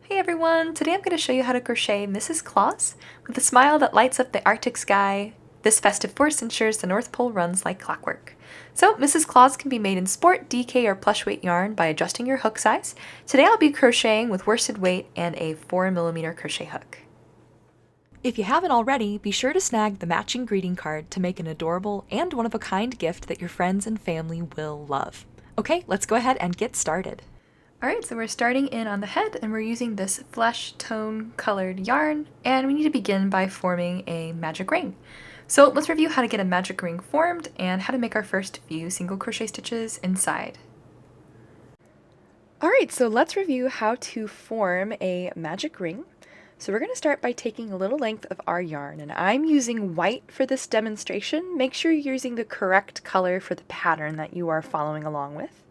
Hey everyone! Today I'm going to show you how to crochet Mrs. Claus with a smile that lights up the Arctic sky. This festive force ensures the North Pole runs like clockwork. So Mrs. Claus can be made in sport, DK, or plush weight yarn by adjusting your hook size. Today I'll be crocheting with worsted weight and a 4mm crochet hook. If you haven't already, be sure to snag the matching greeting card to make an adorable and one-of-a-kind gift that your friends and family will love. Okay, let's go ahead and get started. Alright, so we're starting in on the head and we're using this flesh tone colored yarn, and we need to begin by forming a magic ring. So let's review how to get a magic ring formed and how to make our first few single crochet stitches inside. Alright, so let's review how to form a magic ring. So we're going to start by taking a little length of our yarn, and I'm using white for this demonstration. Make sure you're using the correct color for the pattern that you are following along with.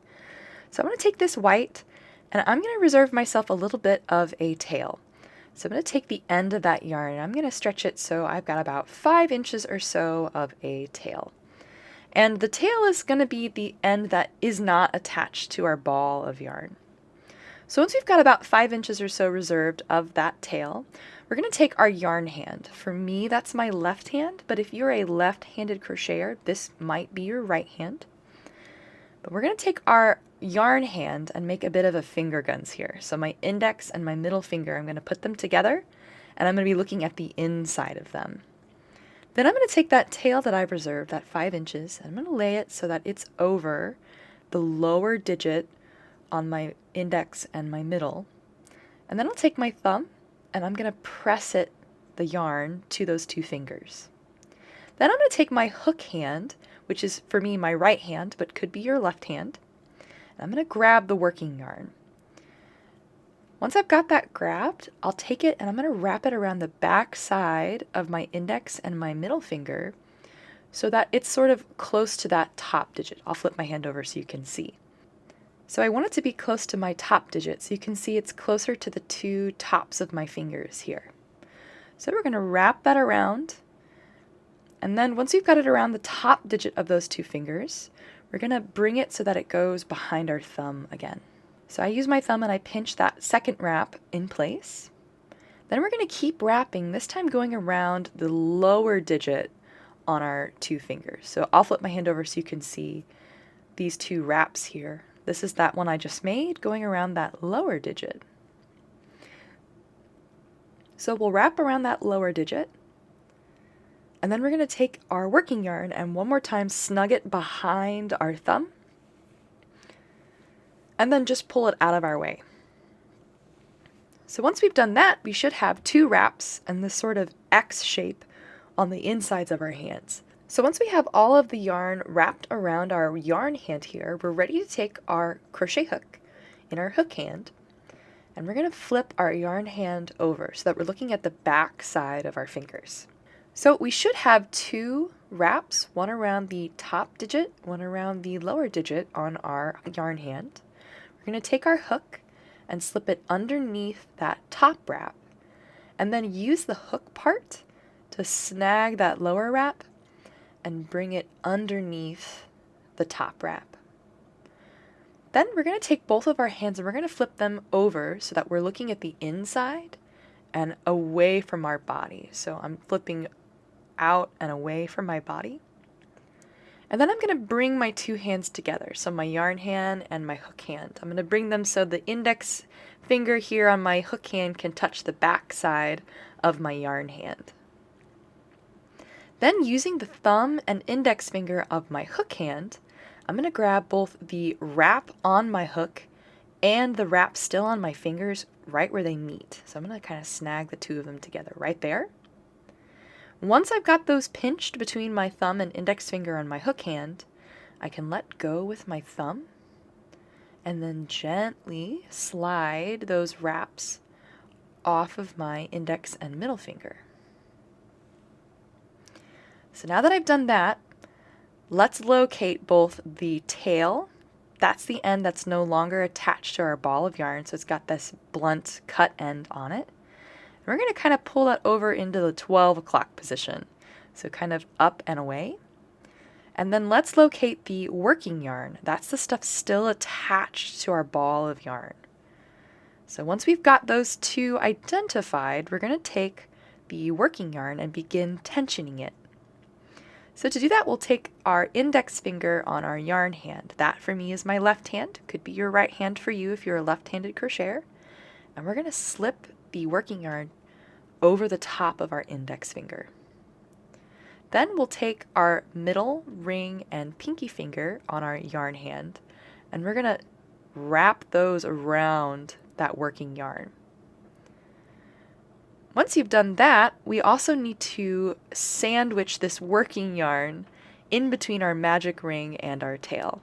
So I'm going to take this white and I'm going to reserve myself a little bit of a tail. So I'm going to take the end of that yarn and I'm going to stretch it so I've got about 5 inches or so of a tail. And the tail is going to be the end that is not attached to our ball of yarn. So once we've got about 5 inches or so reserved of that tail, we're going to take our yarn hand. For me, that's my left hand, but if you're a left-handed crocheter, this might be your right hand. But we're going to take our yarn hand and make a bit of a finger guns here. So my index and my middle finger, I'm going to put them together and I'm going to be looking at the inside of them. Then I'm going to take that tail that I've reserved, that 5 inches, and I'm going to lay it so that it's over the lower digit on my index and my middle. And then I'll take my thumb and I'm going to press it, the yarn, to those 2 fingers. Then I'm going to take my hook hand, which is for me my right hand, but could be your left hand. And I'm going to grab the working yarn. Once I've got that grabbed, I'll take it and I'm going to wrap it around the back side of my index and my middle finger so that it's sort of close to that top digit. I'll flip my hand over so you can see. So I want it to be close to my top digit, so you can see it's closer to the 2 tops of my fingers here. So we're going to wrap that around. And then once we've got it around the top digit of those 2 fingers, we're going to bring it so that it goes behind our thumb again. So I use my thumb and I pinch that second wrap in place. Then we're going to keep wrapping, this time going around the lower digit on our 2 fingers. So I'll flip my hand over so you can see these 2 wraps here. This is that one I just made, going around that lower digit. So we'll wrap around that lower digit. And then we're going to take our working yarn and one more time snug it behind our thumb. And then just pull it out of our way. So once we've done that, we should have 2 wraps and this sort of X shape on the insides of our hands. So once we have all of the yarn wrapped around our yarn hand here, we're ready to take our crochet hook in our hook hand. And we're going to flip our yarn hand over so that we're looking at the back side of our fingers. So we should have 2 wraps, one around the top digit, one around the lower digit on our yarn hand. We're going to take our hook and slip it underneath that top wrap, and then use the hook part to snag that lower wrap and bring it underneath the top wrap. Then we're going to take both of our hands and we're going to flip them over so that we're looking at the inside and away from our body. So I'm flipping out and away from my body. And then I'm going to bring my 2 hands together, so my yarn hand and my hook hand. I'm going to bring them so the index finger here on my hook hand can touch the back side of my yarn hand. Then using the thumb and index finger of my hook hand, I'm going to grab both the wrap on my hook and the wrap still on my fingers right where they meet. So I'm going to kind of snag the 2 of them together right there. Once I've got those pinched between my thumb and index finger on my hook hand, I can let go with my thumb and then gently slide those wraps off of my index and middle finger. So now that I've done that, let's locate both the tail, that's the end that's no longer attached to our ball of yarn, so it's got this blunt cut end on it. And we're going to kind of pull that over into the 12 o'clock position, so kind of up and away. And then let's locate the working yarn. That's the stuff still attached to our ball of yarn. So once we've got those two identified, we're going to take the working yarn and begin tensioning it. So to do that, we'll take our index finger on our yarn hand. That for me is my left hand. Could be your right hand for you if you're a left-handed crocheter. And we're going to slip the working yarn over the top of our index finger. Then we'll take our middle, ring, and pinky finger on our yarn hand, and we're going to wrap those around that working yarn. Once you've done that, we also need to sandwich this working yarn in between our magic ring and our tail.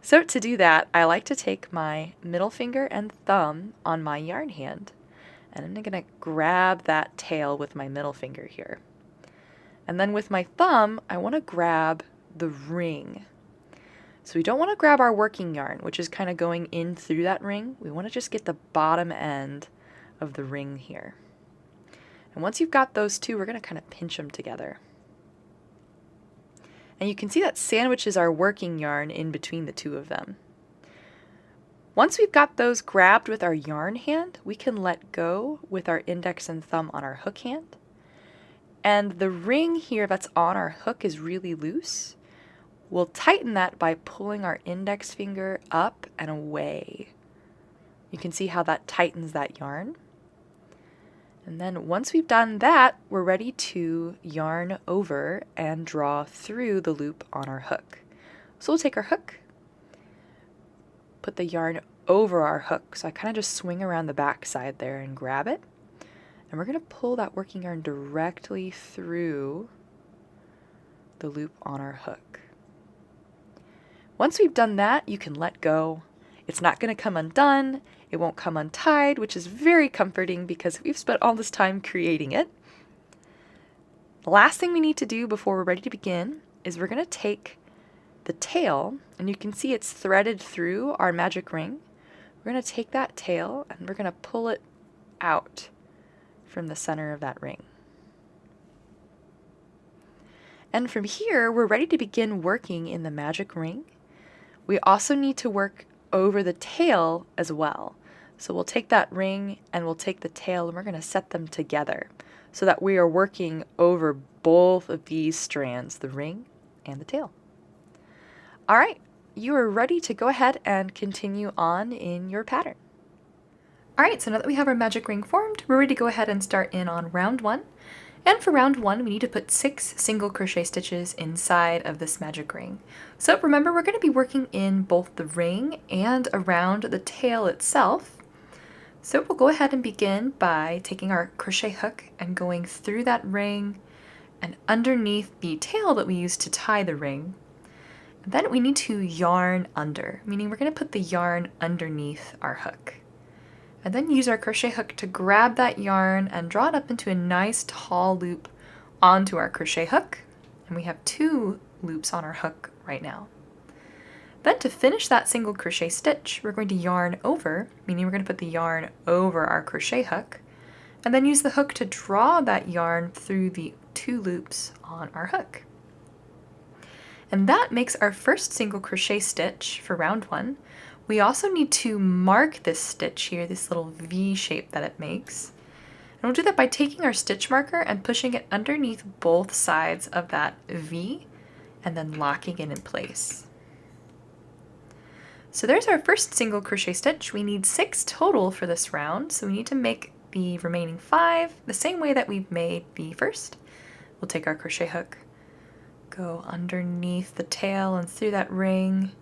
So to do that, I like to take my middle finger and thumb on my yarn hand, and I'm going to grab that tail with my middle finger here. And then with my thumb, I want to grab the ring. So we don't want to grab our working yarn, which is kind of going in through that ring. We want to just get the bottom end of the ring here. And once you've got those two, we're going to kind of pinch them together. And you can see that sandwiches our working yarn in between the two of them. Once we've got those grabbed with our yarn hand, we can let go with our index and thumb on our hook hand. And the ring here that's on our hook is really loose. We'll tighten that by pulling our index finger up and away. You can see how that tightens that yarn. And then once we've done that, we're ready to yarn over and draw through the loop on our hook. So we'll take our hook, put the yarn over our hook. So I kind of just swing around the back side there and grab it. And we're going to pull that working yarn directly through the loop on our hook. Once we've done that, you can let go. It's not going to come undone. It won't come untied, which is very comforting because we've spent all this time creating it. The last thing we need to do before we're ready to begin is we're going to take the tail, and you can see it's threaded through our magic ring. We're going to take that tail and we're going to pull it out from the center of that ring. And from here, we're ready to begin working in the magic ring. We also need to work over the tail as well. So we'll take that ring and we'll take the tail and we're going to set them together so that we are working over both of these strands, the ring and the tail. All right, you are ready to go ahead and continue on in your pattern. All right, so now that we have our magic ring formed, we're ready to go ahead and start in on round 1. And for round 1, we need to put 6 single crochet stitches inside of this magic ring. So remember, we're going to be working in both the ring and around the tail itself. So we'll go ahead and begin by taking our crochet hook and going through that ring and underneath the tail that we used to tie the ring. And then we need to yarn under, meaning we're going to put the yarn underneath our hook. And then use our crochet hook to grab that yarn and draw it up into a nice tall loop onto our crochet hook. And we have 2 loops on our hook right now. Then to finish that single crochet stitch, we're going to yarn over, meaning we're going to put the yarn over our crochet hook, and then use the hook to draw that yarn through the 2 loops on our hook. And that makes our first single crochet stitch for round 1. We also need to mark this stitch here, this little V shape that it makes. And we'll do that by taking our stitch marker and pushing it underneath both sides of that V and then locking it in place. So there's our first single crochet stitch. We need 6 total for this round, so we need to make the remaining 5 the same way that we've made the first. We'll take our crochet hook, go underneath the tail and through that ring,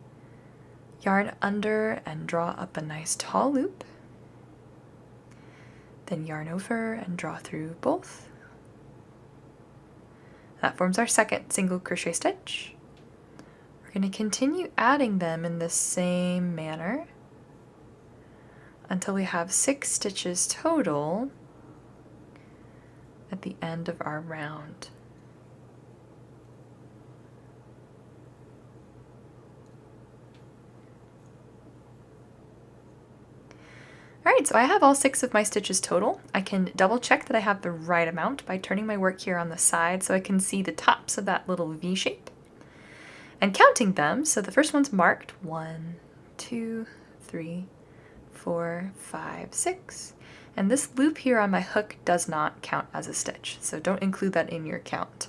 yarn under and draw up a nice tall loop, then yarn over and draw through both. That forms our second single crochet stitch. We're going to continue adding them in the same manner until we have 6 stitches total at the end of our round. Alright, so I have all 6 of my stitches total. I can double check that I have the right amount by turning my work here on the side so I can see the tops of that little V shape. And counting them, so the first one's marked 1, 2, 3, 4, 5, 6. And this loop here on my hook does not count as a stitch, so don't include that in your count.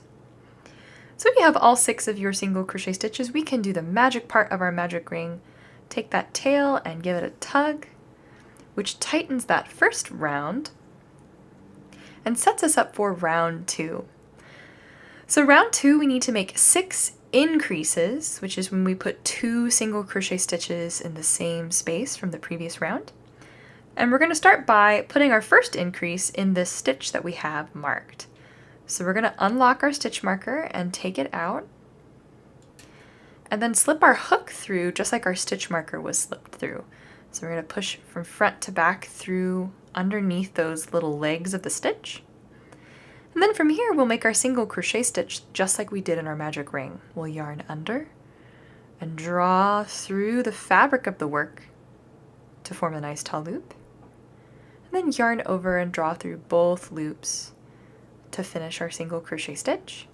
So when you have all 6 of your single crochet stitches, we can do the magic part of our magic ring. Take that tail and give it a tug, which tightens that first round and sets us up for round 2. So round 2, we need to make 6 increases, which is when we put 2 single crochet stitches in the same space from the previous round. And we're going to start by putting our first increase in this stitch that we have marked. So we're going to unlock our stitch marker and take it out, and then slip our hook through just like our stitch marker was slipped through. So we're going to push from front to back through underneath those little legs of the stitch. And then from here we'll make our single crochet stitch just like we did in our magic ring. We'll yarn under and draw through the fabric of the work to form a nice tall loop. And then yarn over and draw through both loops to finish our single crochet stitch.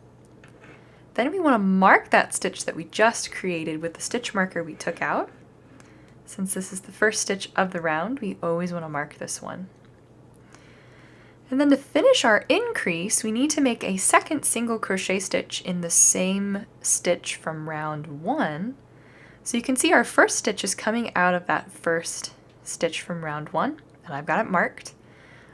Then we want to mark that stitch that we just created with the stitch marker we took out. Since this is the first stitch of the round, we always want to mark this one. And then to finish our increase, we need to make a second single crochet stitch in the same stitch from round 1. So you can see our first stitch is coming out of that first stitch from round 1, and I've got it marked.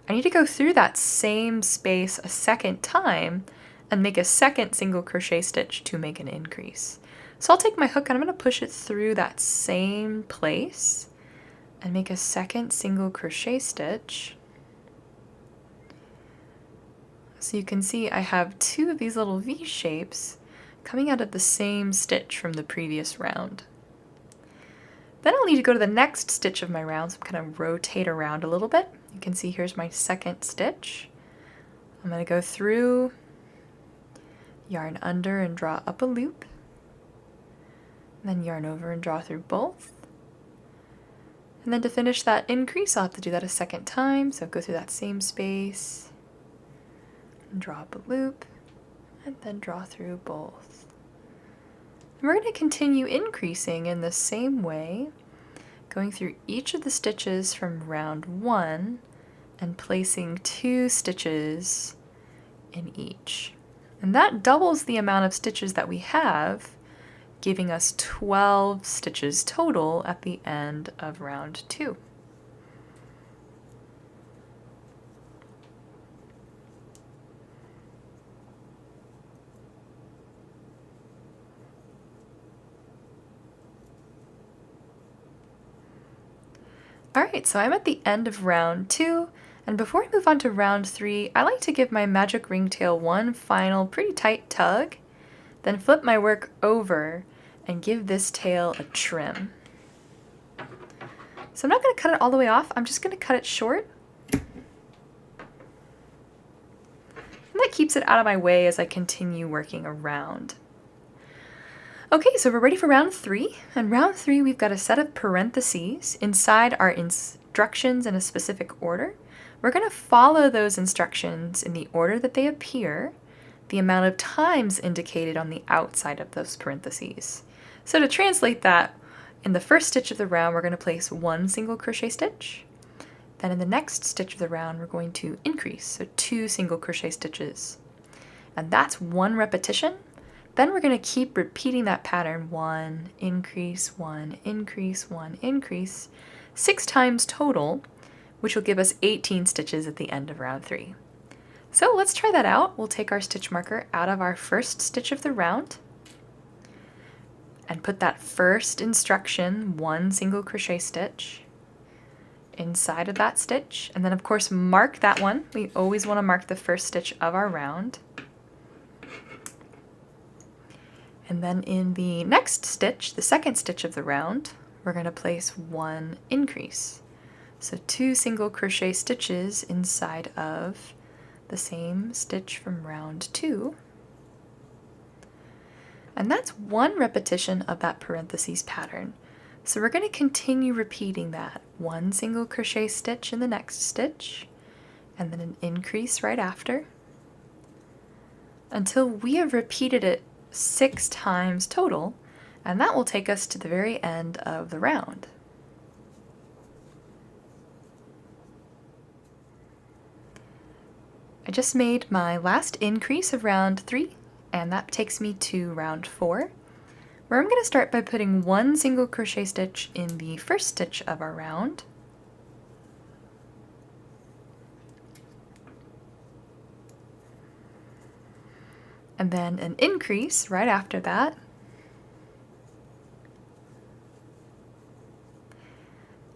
I need to go through that same space a second time and make a second single crochet stitch to make an increase. So I'll take my hook and I'm going to push it through that same place and make a second single crochet stitch. So you can see I have 2 of these little V shapes coming out of the same stitch from the previous round. Then I'll need to go to the next stitch of my round, so I'm going to rotate around a little bit. You can see here's my second stitch. I'm going to go through, yarn under and draw up a loop, and then yarn over and draw through both. And then to finish that increase, I'll have to do that a second time, so go through that same space, and draw up a loop, and then draw through both. And we're going to continue increasing in the same way, going through each of the stitches from round 1 and placing 2 stitches in each. And that doubles the amount of stitches that we have, giving us 12 stitches total at the end of round 2. Alright, so I'm at the end of round 2, and before I move on to round 3, I like to give my magic ringtail one final pretty tight tug, then flip my work over and give this tail a trim. So I'm not going to cut it all the way off, I'm just going to cut it short. And that keeps it out of my way as I continue working around. Okay, so we're ready for round 3, and round 3 we've got a set of parentheses inside our instructions in a specific order. We're going to follow those instructions in the order that they appear, the amount of times indicated on the outside of those parentheses. So to translate that, in the first stitch of the round we're going to place 1 single crochet stitch, then in the next stitch of the round we're going to increase, so 2 single crochet stitches. And that's 1 repetition. Then we're going to keep repeating that pattern, 1, increase, 1, increase, 1, increase, 6 times total, which will give us 18 stitches at the end of round 3. So let's try that out. We'll take our stitch marker out of our first stitch of the round and put that first instruction, 1 single crochet stitch, inside of that stitch, and then of course mark that one. We always want to mark the first stitch of our round. And then in the next stitch, the second stitch of the round, we're going to place 1 increase. So 2 single crochet stitches inside of the same stitch from round 2. And that's 1 repetition of that parentheses pattern. So we're going to continue repeating that. 1 single crochet stitch in the next stitch, and then an increase right after, until we have repeated it 6 times total, and that will take us to the very end of the round. I just made my last increase of round 3, and that takes me to round 4, where I'm going to start by putting one single crochet stitch in the first stitch of our round. And then an increase right after that.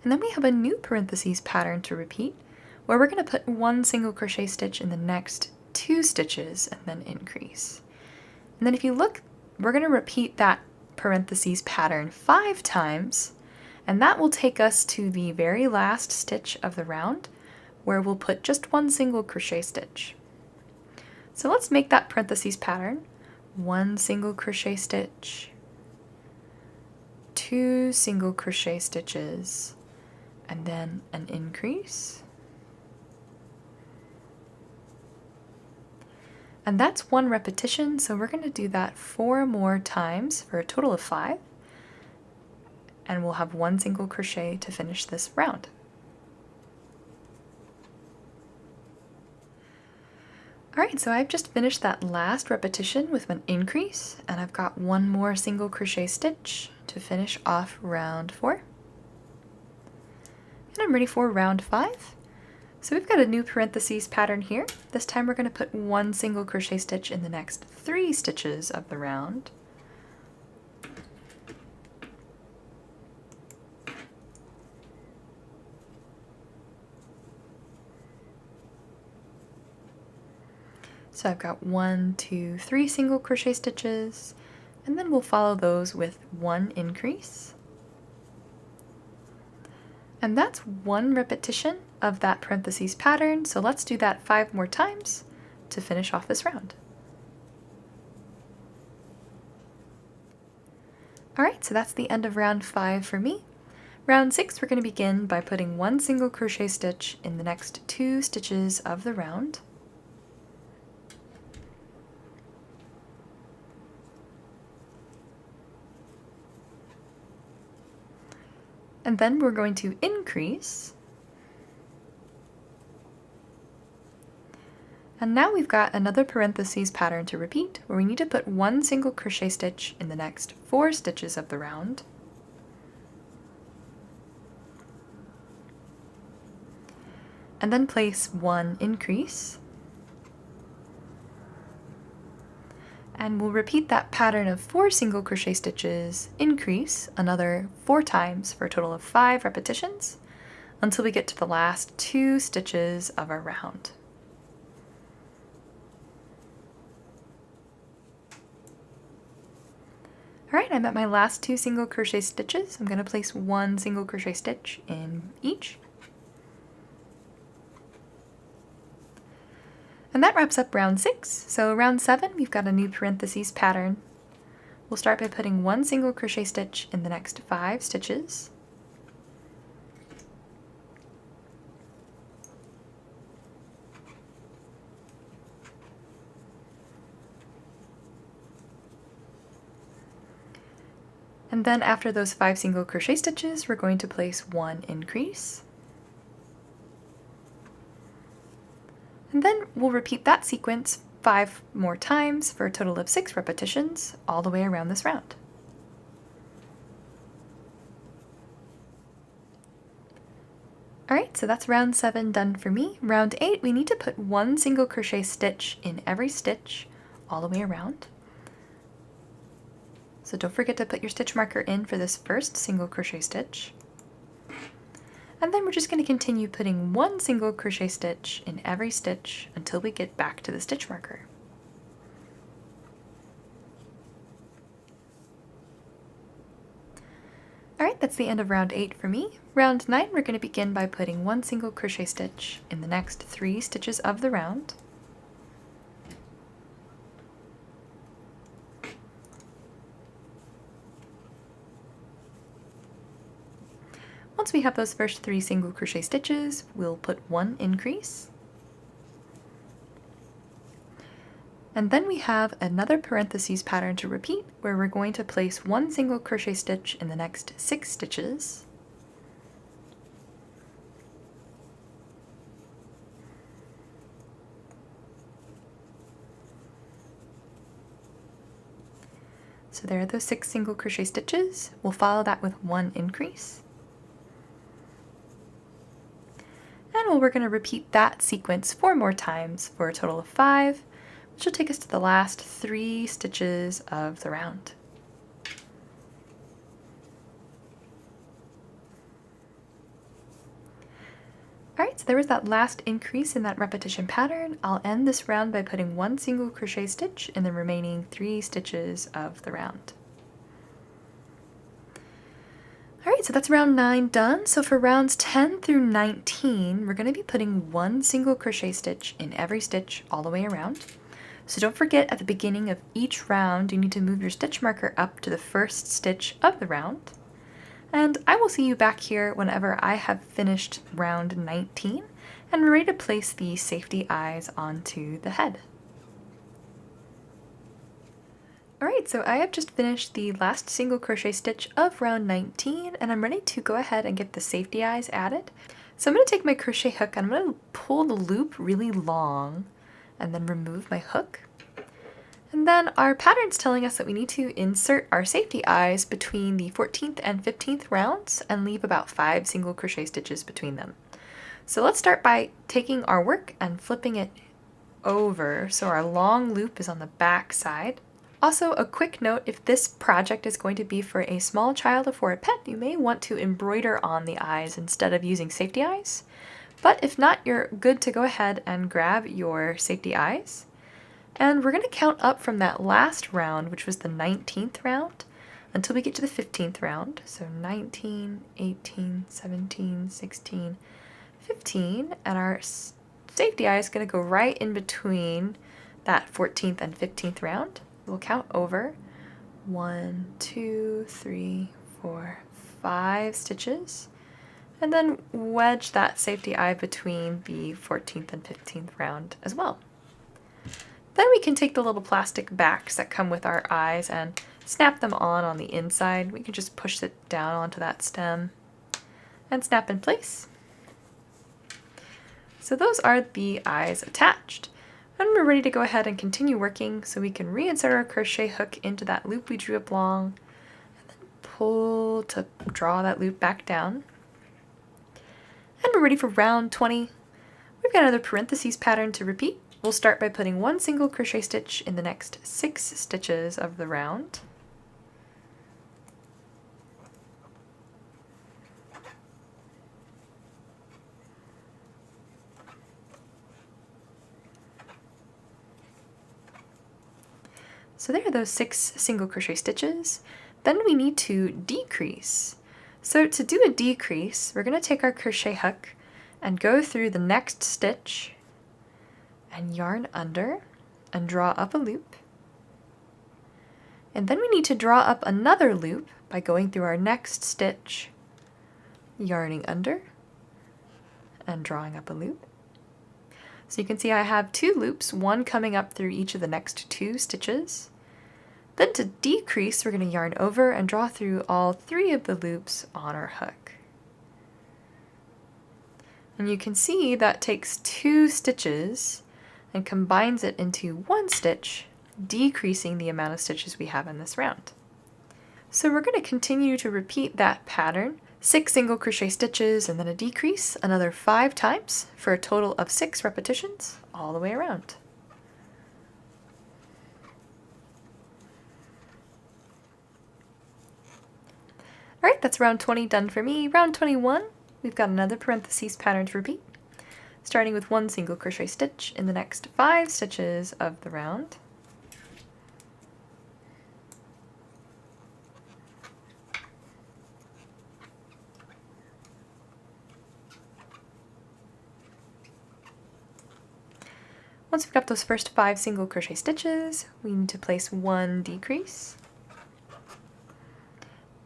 And then we have a new parentheses pattern to repeat, where we're going to put one single crochet stitch in the next 2 stitches and then increase. And then if you look, we're going to repeat that parentheses pattern 5 times, and that will take us to the very last stitch of the round, where we'll put just one single crochet stitch. So let's make that parentheses pattern. 1 single crochet stitch, 2 single crochet stitches, and then an increase. And that's 1 repetition, so we're going to do that 4 more times for a total of 5. And we'll have 1 single crochet to finish this round. Alright, so I've just finished that last repetition with an increase, and I've got 1 more single crochet stitch to finish off round 4. And I'm ready for round 5. So we've got a new parentheses pattern here. This time we're going to put 1 single crochet stitch in the next 3 stitches of the round. So I've got 1, 2, 3 single crochet stitches, and then we'll follow those with 1 increase. And that's 1 repetition of that parentheses pattern, so let's do that 5 more times to finish off this round. Alright, so that's the end of round 5 for me. Round 6, we're going to begin by putting 1 single crochet stitch in the next 2 stitches of the round. And then we're going to increase. And now we've got another parentheses pattern to repeat, where we need to put 1 single crochet stitch in the next 4 stitches of the round. And then place 1 increase. And we'll repeat that pattern of 4 single crochet stitches, increase another 4 times for a total of 5 repetitions until we get to the last 2 stitches of our round. Alright, I'm at my last 2 single crochet stitches. I'm going to place 1 single crochet stitch in each. And that wraps up round 6. So round 7, we've got a new parentheses pattern. We'll start by putting 1 single crochet stitch in the next 5 stitches. And then after those 5 single crochet stitches, we're going to place 1 increase. And then we'll repeat that sequence 5 more times for a total of 6 repetitions all the way around this round. Alright, so that's round 7 done for me. Round 8, we need to put 1 single crochet stitch in every stitch all the way around. So don't forget to put your stitch marker in for this first single crochet stitch. And then we're just going to continue putting 1 single crochet stitch in every stitch until we get back to the stitch marker. Alright, that's the end of round 8 for me. Round 9, we're going to begin by putting 1 single crochet stitch in the next 3 stitches of the round. Once we have those first 3 single crochet stitches, we'll put 1 increase. And then we have another parentheses pattern to repeat, where we're going to place 1 single crochet stitch in the next 6 stitches. So there are those 6 single crochet stitches. We'll follow that with 1 increase. And we're going to repeat that sequence 4 more times for a total of 5, which will take us to the last 3 stitches of the round. Alright, so there was that last increase in that repetition pattern. I'll end this round by putting 1 single crochet stitch in the remaining 3 stitches of the round. Alright, so that's round 9 done. So for rounds 10 through 19, we're going to be putting 1 single crochet stitch in every stitch all the way around. So don't forget, at the beginning of each round, you need to move your stitch marker up to the first stitch of the round. And I will see you back here whenever I have finished round 19 and we're ready to place the safety eyes onto the head. Alright, so I have just finished the last single crochet stitch of round 19 and I'm ready to go ahead and get the safety eyes added. So I'm going to take my crochet hook and I'm going to pull the loop really long and then remove my hook. And then our pattern's telling us that we need to insert our safety eyes between the 14th and 15th rounds and leave about 5 single crochet stitches between them. So let's start by taking our work and flipping it over so our long loop is on the back side. Also, a quick note, if this project is going to be for a small child or for a pet, you may want to embroider on the eyes instead of using safety eyes. But if not, you're good to go ahead and grab your safety eyes. And we're going to count up from that last round, which was the 19th round, until we get to the 15th round. So 19, 18, 17, 16, 15, and our safety eye is going to go right in between that 14th and 15th round. We'll count over 1, 2, 3, 4, 5 stitches, and then wedge that safety eye between the 14th and 15th round as well. Then we can take the little plastic backs that come with our eyes and snap them on the inside. We can just push it down onto that stem and snap in place. So those are the eyes attached. And we're ready to go ahead and continue working, so we can reinsert our crochet hook into that loop we drew up long and then pull to draw that loop back down. And we're ready for round 20. We've got another parentheses pattern to repeat. We'll start by putting 1 single crochet stitch in the next 6 stitches of the round. So there are those 6 single crochet stitches. Then we need to decrease. So to do a decrease, we're going to take our crochet hook and go through the next stitch and yarn under and draw up a loop. And then we need to draw up another loop by going through our next stitch, yarning under and drawing up a loop. So you can see I have 2 loops, one coming up through each of the next 2 stitches. Then to decrease, we're going to yarn over and draw through all 3 of the loops on our hook. And you can see that takes 2 stitches and combines it into 1 stitch, decreasing the amount of stitches we have in this round. So we're going to continue to repeat that pattern, 6 single crochet stitches and then a decrease another 5 times for a total of 6 repetitions all the way around. Alright, that's round 20 done for me. Round 21, we've got another parentheses pattern to repeat, starting with 1 single crochet stitch in the next 5 stitches of the round. Once we've got those first 5 single crochet stitches, we need to place 1 decrease.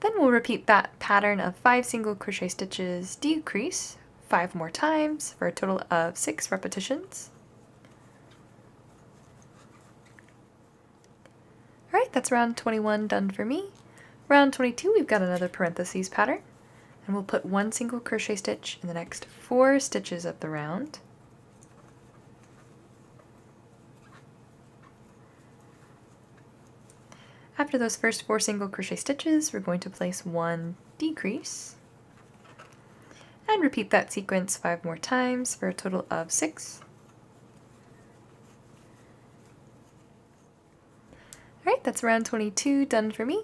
Then we'll repeat that pattern of 5 single crochet stitches, decrease 5 more times for a total of 6 repetitions. Alright, that's round 21 done for me. Round 22, we've got another parentheses pattern, and we'll put 1 single crochet stitch in the next 4 stitches of the round. After those first 4 single crochet stitches, we're going to place 1 decrease and repeat that sequence 5 more times for a total of 6. Alright, that's round 22 done for me.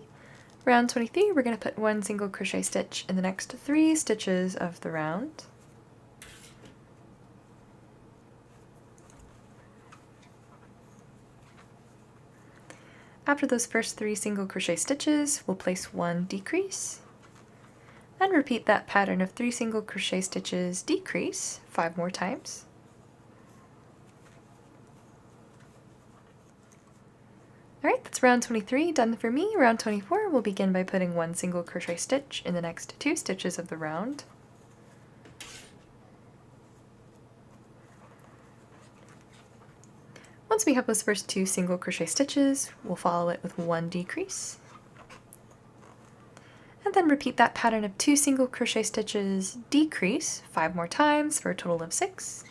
Round 23, we're going to put 1 single crochet stitch in the next 3 stitches of the round. After those first 3 single crochet stitches, we'll place 1 decrease and repeat that pattern of 3 single crochet stitches decrease 5 more times. Alright, that's round 23 done for me. Round 24, we'll begin by putting 1 single crochet stitch in the next 2 stitches of the round. Once we have those first 2 single crochet stitches, we'll follow it with 1 decrease. And then repeat that pattern of 2 single crochet stitches decrease 5 more times for a total of 6.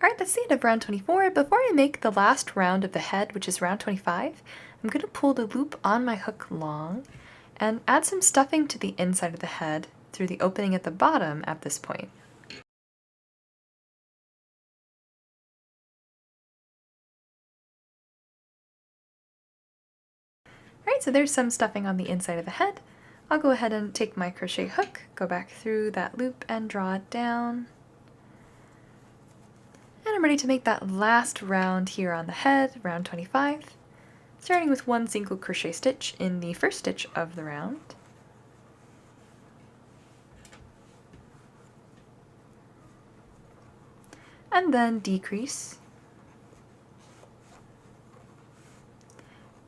Alright, that's the end of round 24. Before I make the last round of the head, which is round 25, I'm going to pull the loop on my hook long and add some stuffing to the inside of the head through the opening at the bottom at this point. Alright, so there's some stuffing on the inside of the head. I'll go ahead and take my crochet hook, go back through that loop and draw it down. And I'm ready to make that last round here on the head, round 25, starting with 1 single crochet stitch in the first stitch of the round. And then decrease.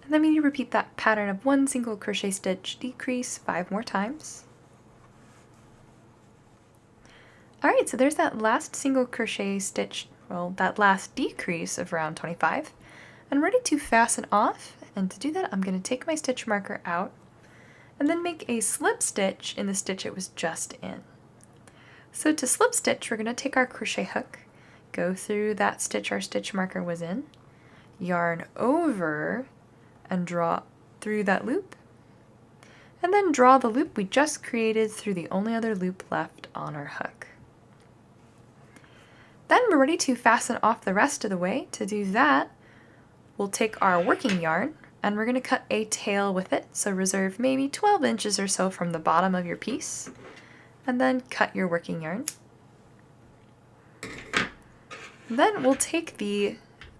And then we need to repeat that pattern of 1 single crochet stitch decrease 5 more times. Alright, so there's that last single crochet stitch, well, that last decrease of round 25. I'm ready to fasten off, and to do that I'm going to take my stitch marker out and then make a slip stitch in the stitch it was just in. So to slip stitch, we're going to take our crochet hook, go through that stitch our stitch marker was in, yarn over, and draw through that loop, and then draw the loop we just created through the only other loop left on our hook. Then we're ready to fasten off the rest of the way. To do that, we'll take our working yarn and we're going to cut a tail with it, so reserve maybe 12 inches or so from the bottom of your piece, and then cut your working yarn. Then we'll take the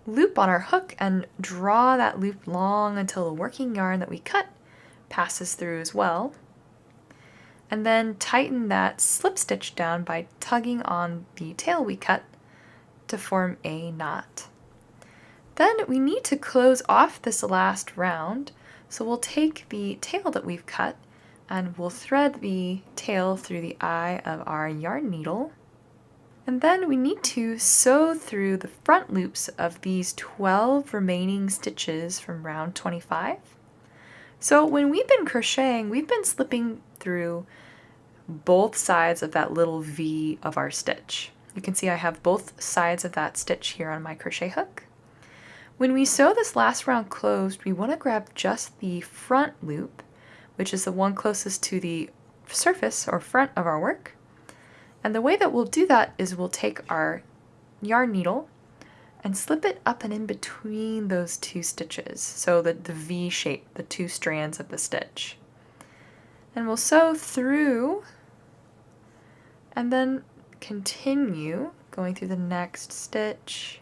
loop on our hook and draw that loop long until the working yarn that we cut passes through as well. And then tighten that slip stitch down by tugging on the tail we cut to form a knot. Then we need to close off this last round, so we'll take the tail that we've cut and we'll thread the tail through the eye of our yarn needle. And then we need to sew through the front loops of these 12 remaining stitches from round 25. So when we've been crocheting, we've been slipping through both sides of that little V of our stitch. You can see I have both sides of that stitch here on my crochet hook. When we sew this last round closed, we want to grab just the front loop, which is the one closest to the surface or front of our work. And the way that we'll do that is we'll take our yarn needle and slip it up and in between those 2 stitches, so that the V shape, the 2 strands of the stitch. And we'll sew through and then continue going through the next stitch.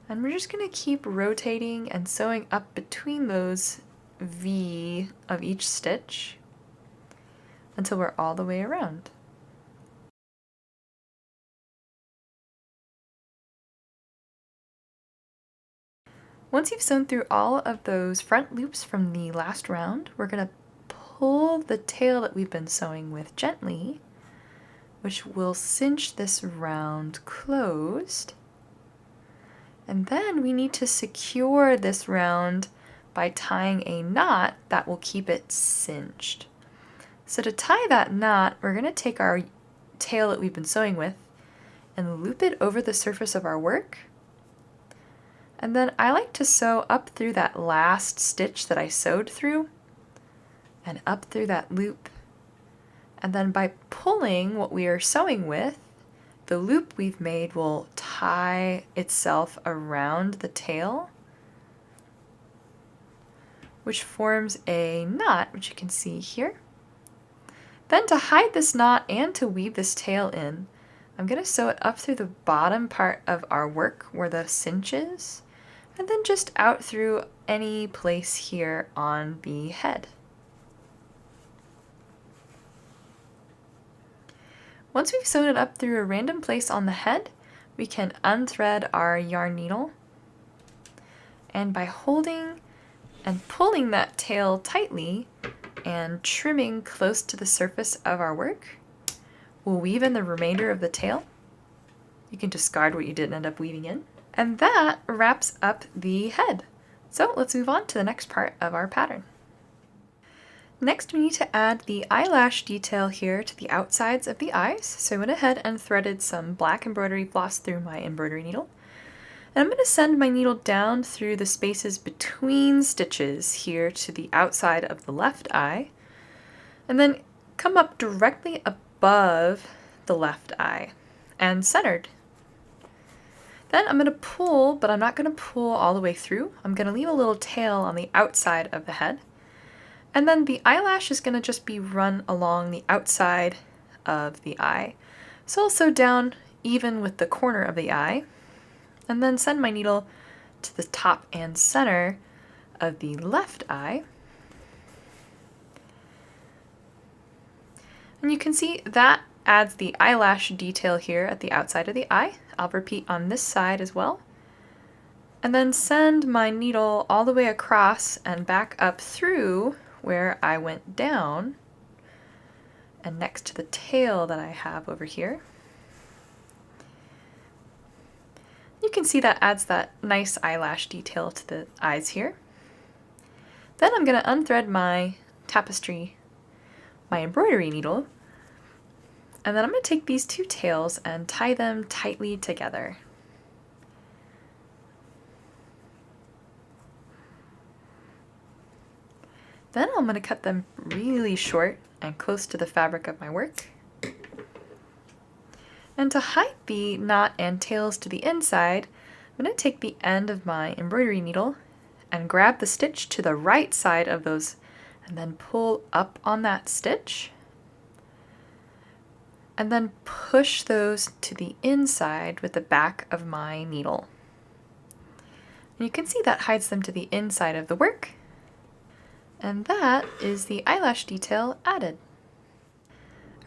And we're just going to keep rotating and sewing up between those V of each stitch until we're all the way around. Once you've sewn through all of those front loops from the last round, we're going to pull the tail that we've been sewing with gently, which will cinch this round closed. And then we need to secure this round by tying a knot that will keep it cinched. So to tie that knot, we're going to take our tail that we've been sewing with and loop it over the surface of our work. And then I like to sew up through that last stitch that I sewed through and up through that loop. And then by pulling what we are sewing with, the loop we've made will tie itself around the tail, which forms a knot, which you can see here. Then to hide this knot and to weave this tail in, I'm going to sew it up through the bottom part of our work where the cinch is, and then just out through any place here on the head. Once we've sewn it up through a random place on the head, we can unthread our yarn needle, and by holding and pulling that tail tightly and trimming close to the surface of our work, we'll weave in the remainder of the tail. You can discard what you didn't end up weaving in. And that wraps up the head. So let's move on to the next part of our pattern. Next, we need to add the eyelash detail here to the outsides of the eyes. So I went ahead and threaded some black embroidery floss through my embroidery needle. And I'm going to send my needle down through the spaces between stitches here to the outside of the left eye, and then come up directly above the left eye and centered. Then I'm going to pull, but I'm not going to pull all the way through. I'm going to leave a little tail on the outside of the head. And then the eyelash is going to just be run along the outside of the eye. So I'll sew down even with the corner of the eye, and then send my needle to the top and center of the left eye. And you can see that adds the eyelash detail here at the outside of the eye. I'll repeat on this side as well. And then send my needle all the way across and back up through where I went down and next to the tail that I have over here. You can see that adds that nice eyelash detail to the eyes here. Then I'm going to unthread my tapestry, my embroidery needle, and then I'm going to take these two tails and tie them tightly together. Then I'm going to cut them really short and close to the fabric of my work. And to hide the knot and tails to the inside, I'm going to take the end of my embroidery needle and grab the stitch to the right side of those and then pull up on that stitch. And then push those to the inside with the back of my needle. And you can see that hides them to the inside of the work. And that is the eyelash detail added.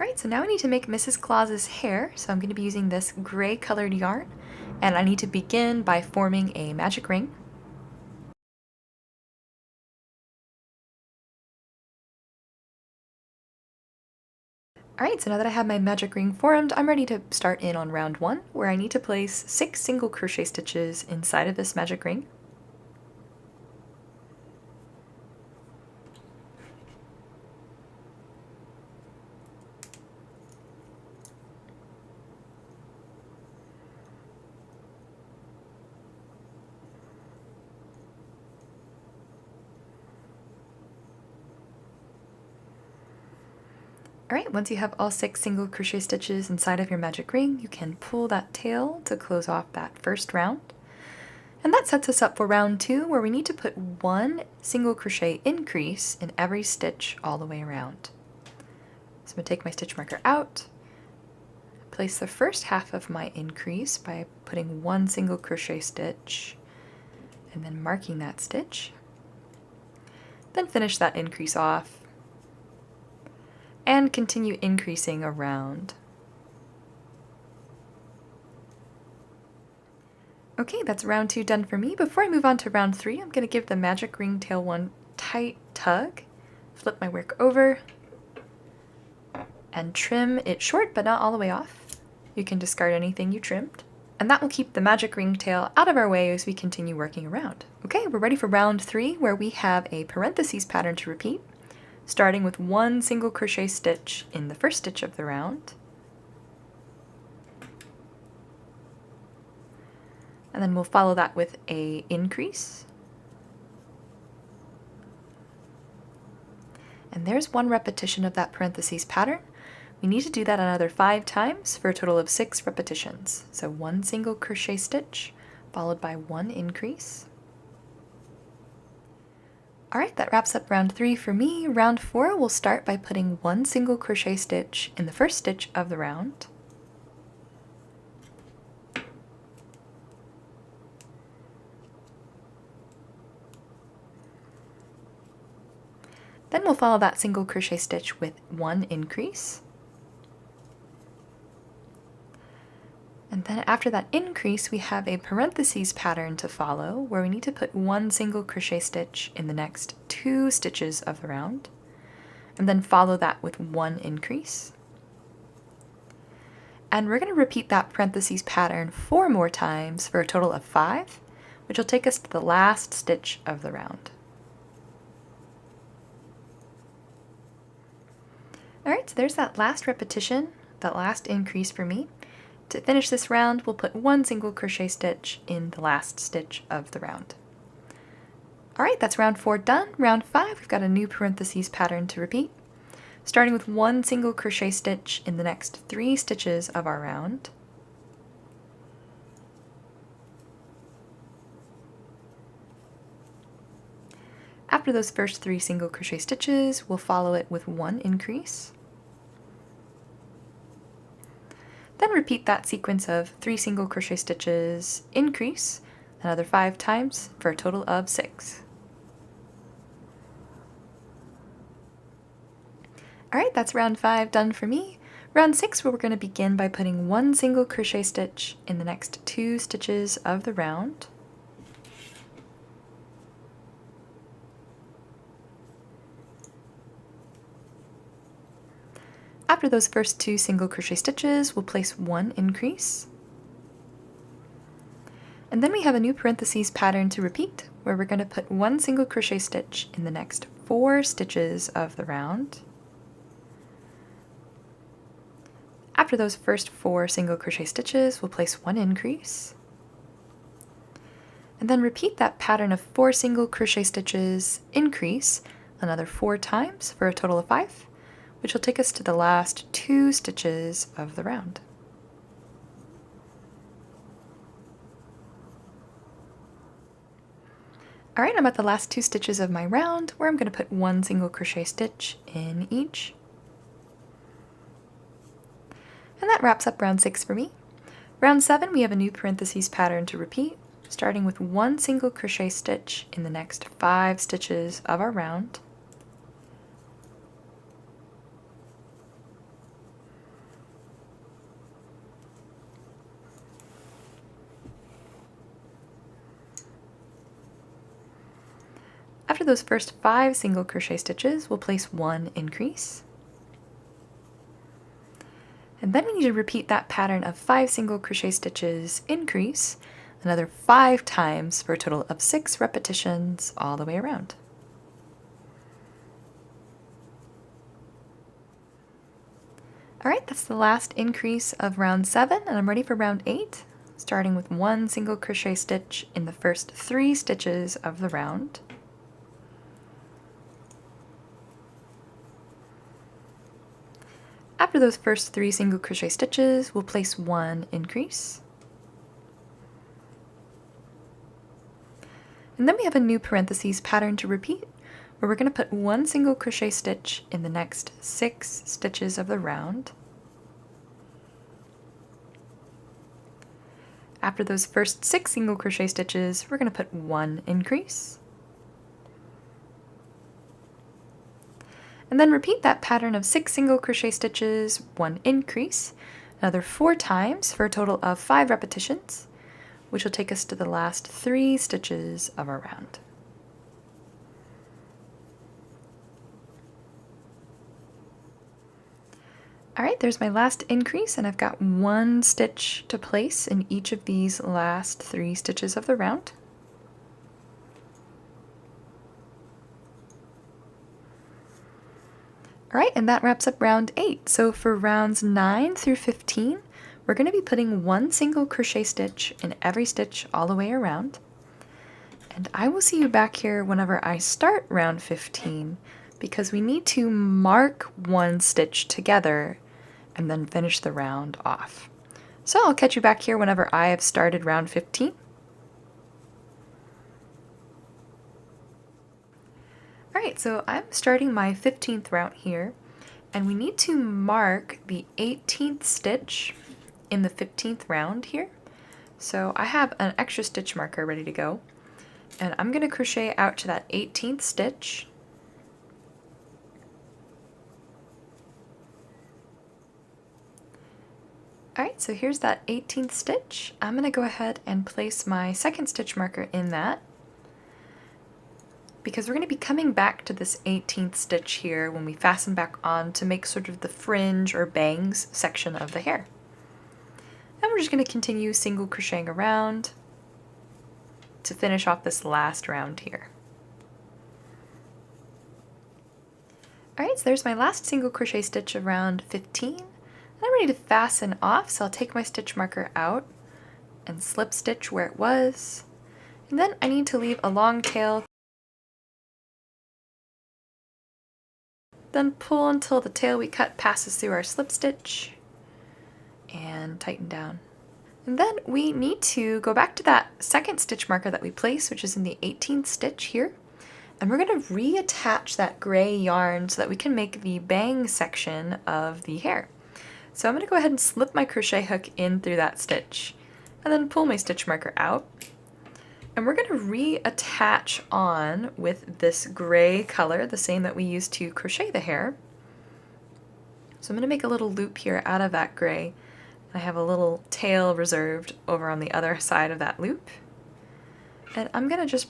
Alright, so now I need to make Mrs. Claus's hair, so I'm going to be using this gray colored yarn, and I need to begin by forming a magic ring. Alright, so now that I have my magic ring formed, I'm ready to start in on round 1, where I need to place 6 single crochet stitches inside of this magic ring. Alright, once you have all 6 single crochet stitches inside of your magic ring, you can pull that tail to close off that first round. And that sets us up for round 2, where we need to put 1 single crochet increase in every stitch all the way around. So I'm going to take my stitch marker out, place the first half of my increase by putting 1 single crochet stitch and then marking that stitch. Then finish that increase off and continue increasing around. Okay, that's round 2 done for me. Before I move on to round 3, I'm going to give the magic ring tail one tight tug, flip my work over, and trim it short but not all the way off. You can discard anything you trimmed. And that will keep the magic ring tail out of our way as we continue working around. Okay, we're ready for round 3, where we have a parentheses pattern to repeat, starting with 1 single crochet stitch in the first stitch of the round, and then we'll follow that with a increase. And there's one repetition of that parentheses pattern. We need to do that another 5 times for a total of 6 repetitions. So 1 single crochet stitch followed by 1 increase. Alright, that wraps up round 3 for me. Round 4, we'll start by putting 1 single crochet stitch in the first stitch of the round. Then we'll follow that single crochet stitch with 1 increase. And then after that increase, we have a parentheses pattern to follow where we need to put 1 single crochet stitch in the next 2 stitches of the round, and then follow that with 1 increase. And we're going to repeat that parentheses pattern 4 more times for a total of 5, which will take us to the last stitch of the round. Alright, so there's that last repetition, that last increase for me. To finish this round, we'll put 1 single crochet stitch in the last stitch of the round. Alright, that's round 4 done. Round 5, we've got a new parentheses pattern to repeat, starting with 1 single crochet stitch in the next 3 stitches of our round. After those first 3 single crochet stitches, we'll follow it with 1 increase. Then repeat that sequence of 3 single crochet stitches, increase, another 5 times for a total of 6. Alright, that's round 5 done for me. Round 6, where we're going to begin by putting 1 single crochet stitch in the next 2 stitches of the round. After those first 2 single crochet stitches, we'll place 1 increase. And then we have a new parentheses pattern to repeat, where we're going to put 1 single crochet stitch in the next 4 stitches of the round. After those first 4 single crochet stitches, we'll place 1 increase. And then repeat that pattern of 4 single crochet stitches, increase, another 4 times for a total of 5. Which will take us to the last 2 stitches of the round. Alright, I'm at the last 2 stitches of my round, where I'm going to put 1 single crochet stitch in each. And that wraps up round 6 for me. Round 7, we have a new parentheses pattern to repeat, starting with 1 single crochet stitch in the next 5 stitches of our round. After those first 5 single crochet stitches, we'll place 1 increase. And then we need to repeat that pattern of 5 single crochet stitches, increase, another 5 times for a total of 6 repetitions all the way around. Alright, that's the last increase of round 7, and I'm ready for round 8, starting with 1 single crochet stitch in the first 3 stitches of the round. After those first 3 single crochet stitches, we'll place 1 increase. And then we have a new parentheses pattern to repeat, where we're going to put 1 single crochet stitch in the next 6 stitches of the round. After those first 6 single crochet stitches, we're going to put 1 increase. And then repeat that pattern of 6 single crochet stitches, 1 increase, another 4 times for a total of 5 repetitions, which will take us to the last 3 stitches of our round. Alright, there's my last increase, and I've got 1 stitch to place in each of these last 3 stitches of the round. Alright, and that wraps up round 8. So for rounds 9 through 15, we're going to be putting one single crochet stitch in every stitch all the way around. And I will see you back here whenever I start round 15, because we need to mark one stitch together and then finish the round off. So I'll catch you back here whenever I have started round 15. Alright, so I'm starting my 15th round here, and we need to mark the 18th stitch in the 15th round here. So I have an extra stitch marker ready to go, and I'm going to crochet out to that 18th stitch. Alright, so here's that 18th stitch. I'm going to go ahead and place my second stitch marker in that, because we're going to be coming back to this 18th stitch here when we fasten back on to make sort of the fringe or bangs section of the hair. And we're just going to continue single crocheting around to finish off this last round here. Alright, so there's my last single crochet stitch of round 15. And I'm ready to fasten off, so I'll take my stitch marker out and slip stitch where it was. And then I need to leave a long tail. Then pull until the tail we cut passes through our slip stitch and tighten down. And then we need to go back to that second stitch marker that we placed, which is in the 18th stitch here. And we're going to reattach that gray yarn so that we can make the bang section of the hair. So I'm going to go ahead and slip my crochet hook in through that stitch and then pull my stitch marker out. And we're going to reattach on with this gray color, the same that we used to crochet the hair. So I'm going to make a little loop here out of that gray. I have a little tail reserved over on the other side of that loop. And I'm going to just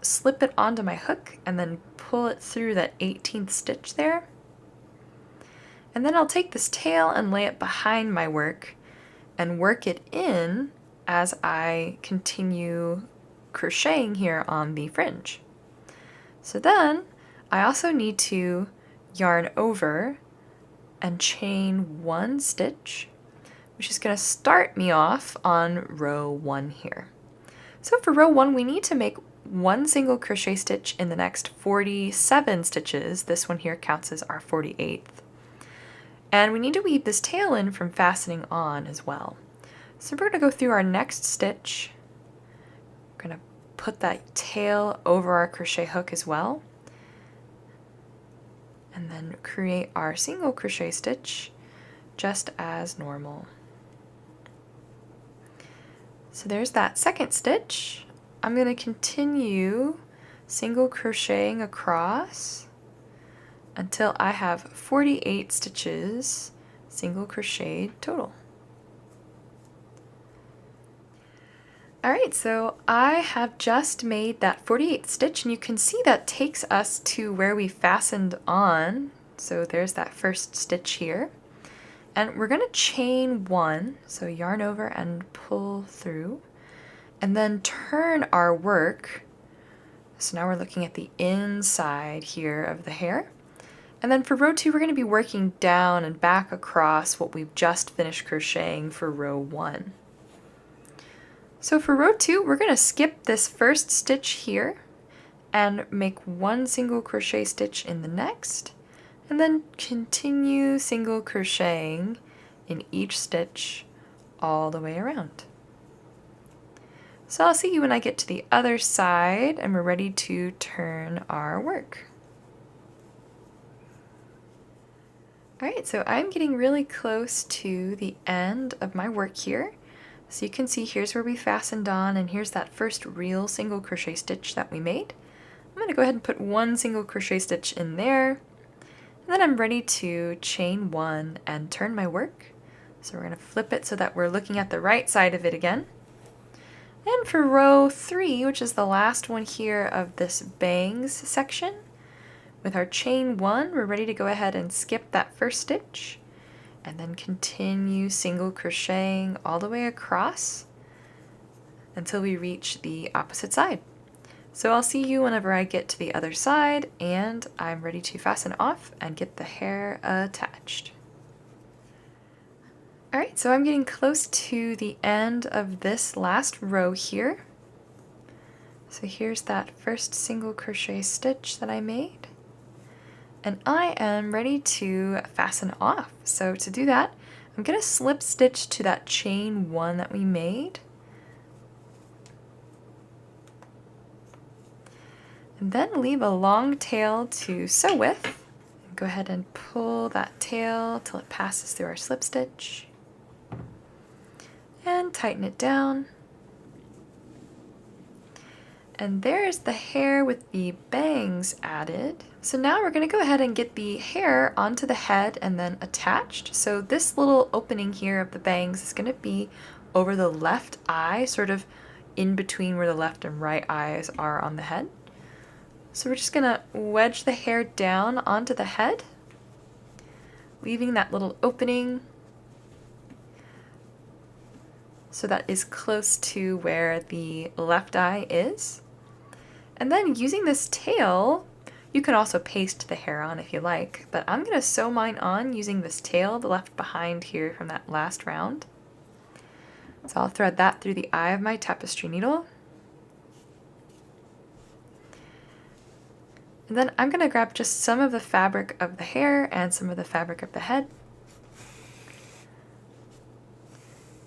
slip it onto my hook and then pull it through that 18th stitch there. And then I'll take this tail and lay it behind my work and work it in as I continue crocheting here on the fringe. So then I also need to yarn over and chain one stitch, which is going to start me off on row 1 here. So for row 1 we need to make one single crochet stitch in the next 47 stitches. This one here counts as our 48th. And we need to weave this tail in from fastening on as well. So we're going to go through our next stitch. We're going to put that tail over our crochet hook as well, and then create our single crochet stitch just as normal. So there's that second stitch. I'm going to continue single crocheting across until I have 48 stitches single crocheted total. Alright, so I have just made that 48th stitch, and you can see that takes us to where we fastened on. So there's that first stitch here. And we're going to chain one, so yarn over and pull through, and then turn our work. So now we're looking at the inside here of the hair. And then for row 2, we're going to be working down and back across what we've just finished crocheting for row 1. So for row 2, we're going to skip this first stitch here and make one single crochet stitch in the next, and then continue single crocheting in each stitch all the way around. So I'll see you when I get to the other side and we're ready to turn our work. Alright, so I'm getting really close to the end of my work here. So you can see here's where we fastened on, and here's that first real single crochet stitch that we made. I'm going to go ahead and put one single crochet stitch in there, and then I'm ready to chain one and turn my work. So we're going to flip it so that we're looking at the right side of it again. And for row 3, which is the last one here of this bangs section, with our chain one, we're ready to go ahead and skip that first stitch and then continue single crocheting all the way across until we reach the opposite side. So I'll see you whenever I get to the other side and I'm ready to fasten off and get the hair attached. Alright, so I'm getting close to the end of this last row here. So here's that first single crochet stitch that I made. And I am ready to fasten off. So to do that, I'm going to slip stitch to that chain 1 that we made. And then leave a long tail to sew with. Go ahead and pull that tail till it passes through our slip stitch. And tighten it down. And there's the hair with the bangs added. So now we're going to go ahead and get the hair onto the head and then attached. So this little opening here of the bangs is going to be over the left eye, sort of in between where the left and right eyes are on the head. So we're just going to wedge the hair down onto the head, leaving that little opening so that is close to where the left eye is. And then using this tail, you can also paste the hair on if you like, but I'm going to sew mine on using this tail left behind here from that last round. So I'll thread that through the eye of my tapestry needle. And then I'm going to grab just some of the fabric of the hair and some of the fabric of the head.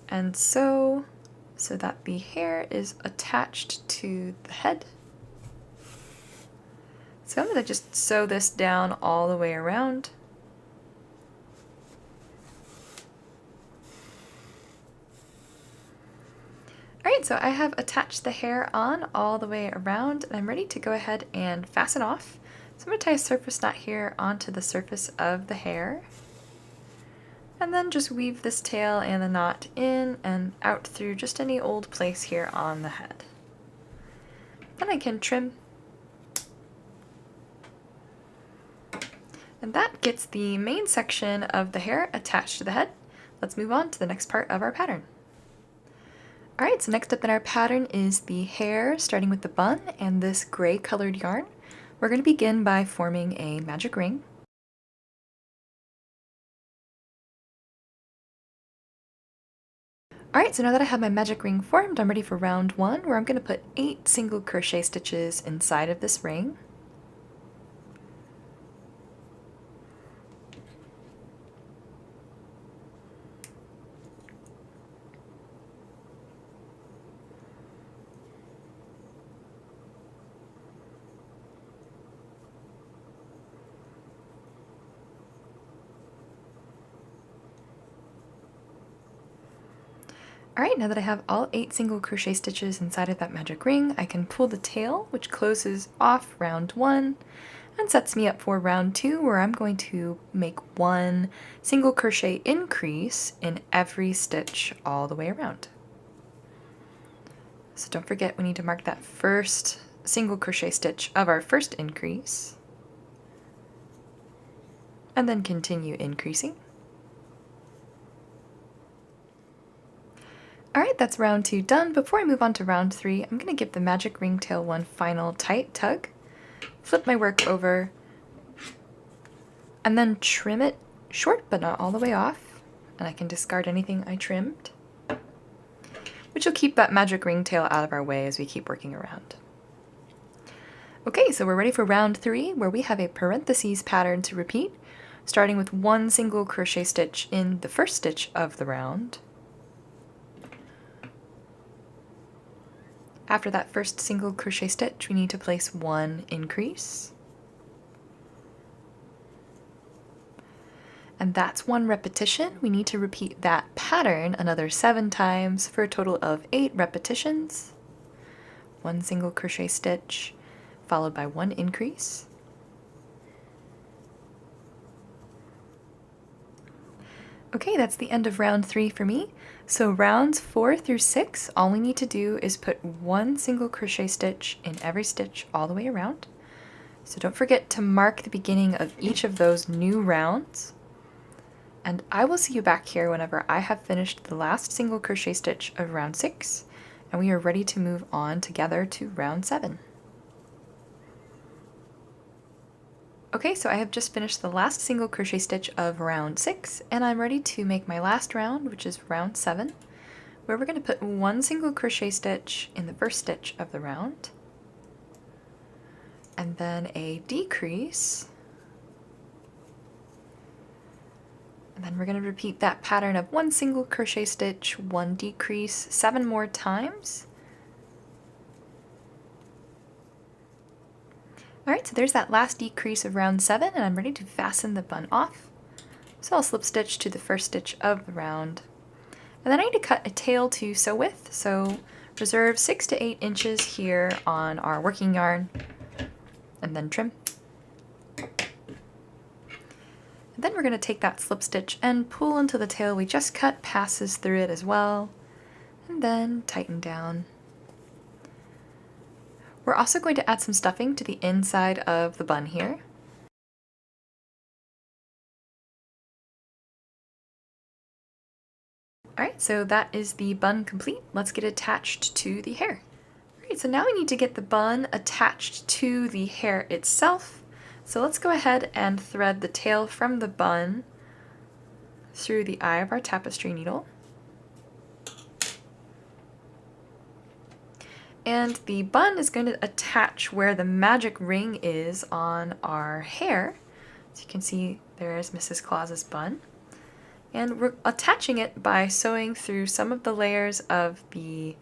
And sew so that the hair is attached to the head. So I'm going to just sew this down all the way around. Alright, so I have attached the hair on all the way around and I'm ready to go ahead and fasten off. So I'm going to tie a surface knot here onto the surface of the hair. And then just weave this tail and the knot in and out through just any old place here on the head. Then I can trim. And that gets the main section of the hair attached to the head. Let's move on to the next part of our pattern. Alright, so next up in our pattern is the hair, starting with the bun and this gray colored yarn. We're going to begin by forming a magic ring. Alright, so now that I have my magic ring formed, I'm ready for round 1, where I'm going to put 8 single crochet stitches inside of this ring. Alright, now that I have all 8 single crochet stitches inside of that magic ring, I can pull the tail, which closes off round 1, and sets me up for round 2, where I'm going to make 1 single crochet increase in every stitch all the way around. So don't forget, we need to mark that first single crochet stitch of our first increase, and then continue increasing. Alright, that's round 2 done. Before I move on to round 3, I'm going to give the magic ring tail one final tight tug, flip my work over, and then trim it short but not all the way off, and I can discard anything I trimmed, which will keep that magic ring tail out of our way as we keep working around. Okay, so we're ready for round 3, where we have a parentheses pattern to repeat, starting with 1 single crochet stitch in the first stitch of the round. After that first single crochet stitch, we need to place 1 increase. And that's 1 repetition. We need to repeat that pattern another 7 times for a total of 8 repetitions. 1 single crochet stitch, followed by 1 increase. Okay, that's the end of round 3 for me. So rounds 4 through 6, all we need to do is put 1 single crochet stitch in every stitch all the way around. So don't forget to mark the beginning of each of those new rounds. And I will see you back here whenever I have finished the last single crochet stitch of round 6, and we are ready to move on together to round 7. Okay, so I have just finished the last single crochet stitch of round 6, and I'm ready to make my last round, which is round 7, where we're going to put one single crochet stitch in the first stitch of the round, and then a decrease, and then we're going to repeat that pattern of one single crochet stitch, one decrease, 7 more times. Alright, so there's that last decrease of round 7, and I'm ready to fasten the bun off. So I'll slip stitch to the first stitch of the round. And then I need to cut a tail to sew with, so reserve 6 to 8 inches here on our working yarn, and then trim. And then we're going to take that slip stitch and pull until the tail we just cut passes through it as well, and then tighten down. We're also going to add some stuffing to the inside of the bun here. Alright, so that is the bun complete. Let's get attached to the hair. Alright, so now we need to get the bun attached to the hair itself. So let's go ahead and thread the tail from the bun through the eye of our tapestry needle. And the bun is going to attach where the magic ring is on our hair. So you can see there's Mrs. Claus's bun. And we're attaching it by sewing through some of the layers of the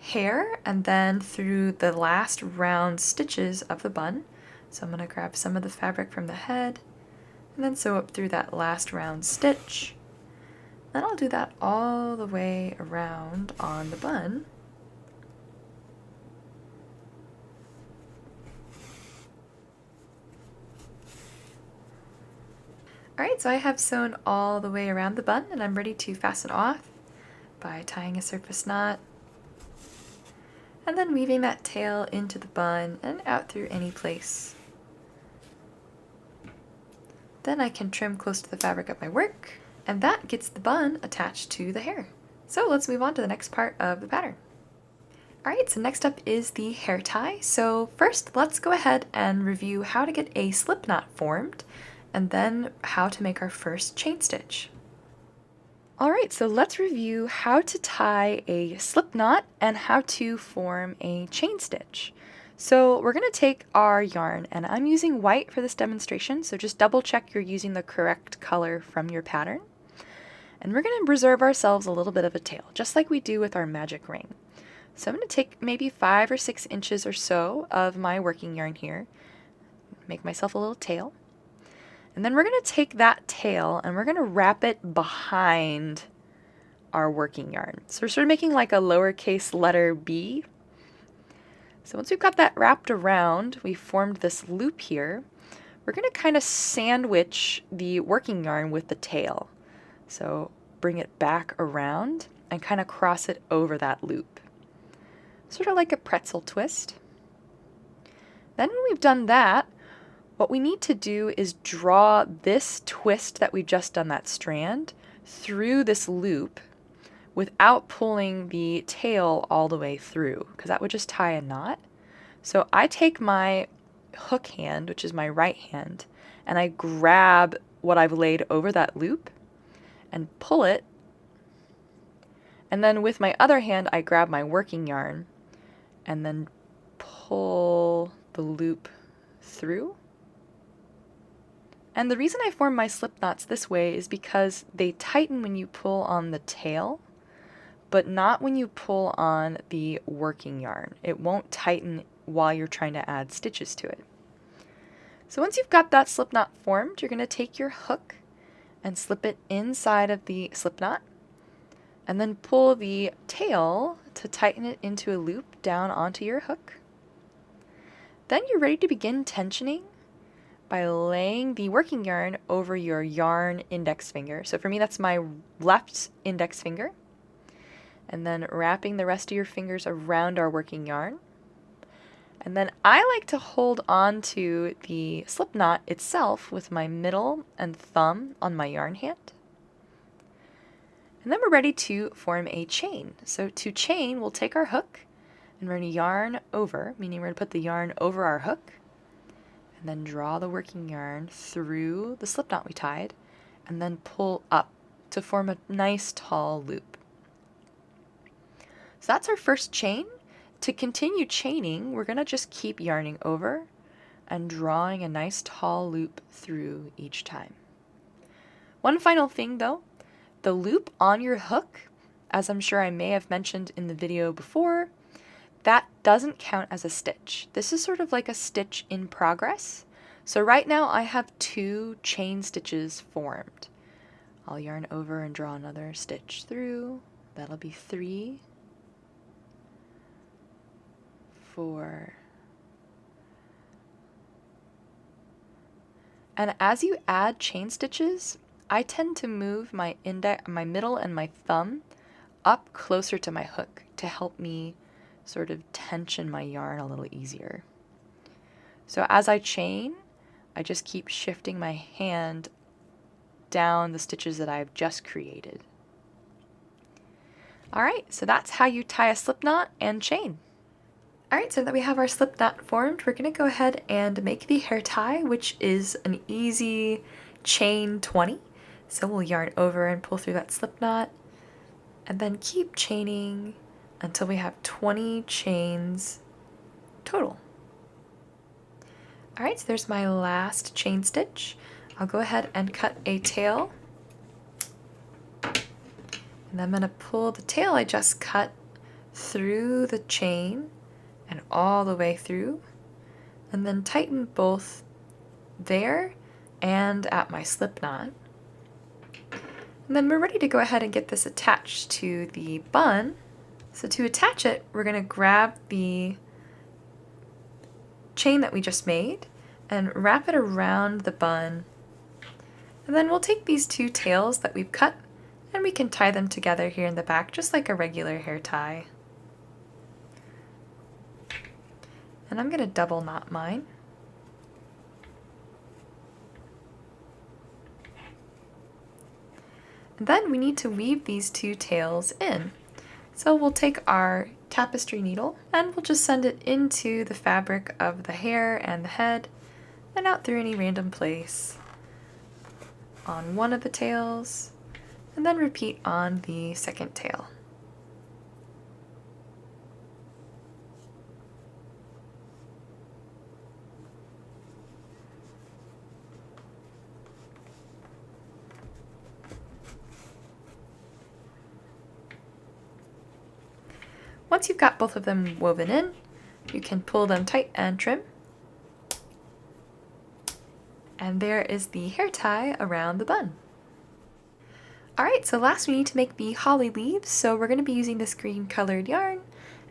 hair and then through the last round stitches of the bun. So I'm going to grab some of the fabric from the head and then sew up through that last round stitch. Then I'll do that all the way around on the bun. Alright, so I have sewn all the way around the bun and I'm ready to fasten off by tying a surface knot and then weaving that tail into the bun and out through any place. Then I can trim close to the fabric of my work, and that gets the bun attached to the hair. So let's move on to the next part of the pattern. Alright, so next up is the hair tie. So first, let's go ahead and review how to get a slip knot formed, and then how to make our first chain stitch. Alright, so let's review how to tie a slip knot and how to form a chain stitch. So we're going to take our yarn, and I'm using white for this demonstration, so just double check you're using the correct color from your pattern. And we're going to reserve ourselves a little bit of a tail, just like we do with our magic ring. So I'm going to take maybe 5 or 6 inches or so of my working yarn here, make myself a little tail. And then we're going to take that tail and we're going to wrap it behind our working yarn. So we're sort of making like a lowercase letter B. So once we've got that wrapped around, we formed this loop here. We're going to kind of sandwich the working yarn with the tail. So bring it back around and kind of cross it over that loop. Sort of like a pretzel twist. Then when we've done that, what we need to do is draw this twist that we've just done, that strand, through this loop without pulling the tail all the way through, because that would just tie a knot. So I take my hook hand, which is my right hand, and I grab what I've laid over that loop and pull it. And then with my other hand, I grab my working yarn and then pull the loop through. And the reason I form my slip knots this way is because they tighten when you pull on the tail, but not when you pull on the working yarn. It won't tighten while you're trying to add stitches to it. So once you've got that slip knot formed, you're going to take your hook and slip it inside of the slip knot, and then pull the tail to tighten it into a loop down onto your hook. Then you're ready to begin tensioning by laying the working yarn over your yarn index finger. So for me, that's my left index finger. And then wrapping the rest of your fingers around our working yarn. And then I like to hold on to the slip knot itself with my middle and thumb on my yarn hand. And then we're ready to form a chain. So to chain, we'll take our hook and we're going to yarn over, meaning we're going to put the yarn over our hook. and then draw the working yarn through the slip knot we tied, and then pull up to form a nice tall loop. So that's our first chain. To continue chaining, we're going to just keep yarning over and drawing a nice tall loop through each time. One final thing though, the loop on your hook, as I'm sure I may have mentioned in the video before, that doesn't count as a stitch. This is sort of like a stitch in progress. So right now I have 2 chain stitches formed. I'll yarn over and draw another stitch through. That'll be 3, 4. And as you add chain stitches, I tend to move my middle and my thumb up closer to my hook to help me sort of tension my yarn a little easier. So as I chain, I just keep shifting my hand down the stitches that I've just created. Alright, so that's how you tie a slip knot and chain. Alright, so that we have our slip knot formed, we're going to go ahead and make the hair tie, which is an easy chain 20. So we'll yarn over and pull through that slip knot, and then keep chaining until we have 20 chains total. Alright, so there's my last chain stitch. I'll go ahead and cut a tail, and I'm going to pull the tail I just cut through the chain and all the way through, and then tighten both there and at my slip knot. And then we're ready to go ahead and get this attached to the bun. So to attach it, we're going to grab the chain that we just made and wrap it around the bun. And then we'll take these 2 tails that we've cut and we can tie them together here in the back just like a regular hair tie. And I'm going to double knot mine. And then we need to weave these 2 tails in. So we'll take our tapestry needle and we'll just send it into the fabric of the hair and the head and out through any random place on one of the tails, and then repeat on the second tail. Once you've got both of them woven in, you can pull them tight and trim. And there is the hair tie around the bun. Alright, so last we need to make the holly leaves, so we're going to be using this green colored yarn,